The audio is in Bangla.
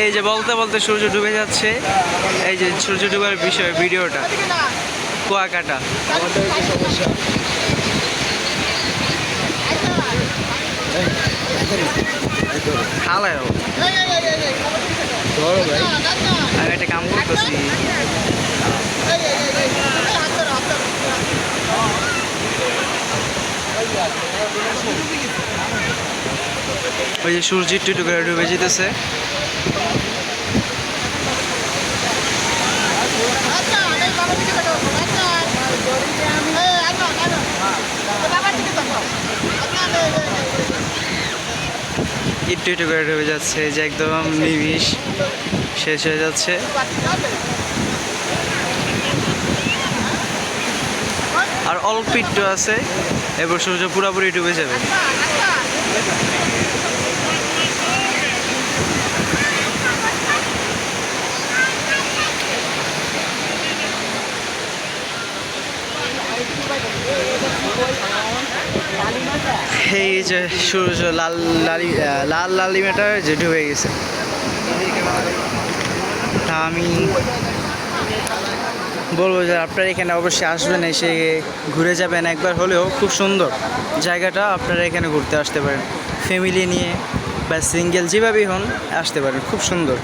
এই যে বলতে বলতে সূর্য ডুবে যাচ্ছে। এই যে সূর্য ডুবার বিষয় ভিডিওটা, কুয়াকাটা। আমাদের কি সমস্যা? হালায় ধরো ভাই। আমি একটা কাম করতেছি। ওই যে সূর্য একটু একটু করে ডুবে যেতেছে। একটু একটু করে ডুবে যাচ্ছে, যে একদম নিমিষ শেষ হয়ে যাচ্ছে। আর অল্প একটু আছে, এবার সূর্য পুরোপুরি ডুবে যাবে। এই যে সূর্য লাল লালিমাটা যে ডুবে গেছে। তা আমি বলবো যে আপনারা এখানে অবশ্যই আসবেন, এসে ঘুরে যাবেন একবার হলেও। খুব সুন্দর জায়গাটা, আপনারা এখানে ঘুরতে আসতে পারেন ফ্যামিলি নিয়ে বা সিঙ্গেল, যেভাবেই হন আসতে পারেন। খুব সুন্দর।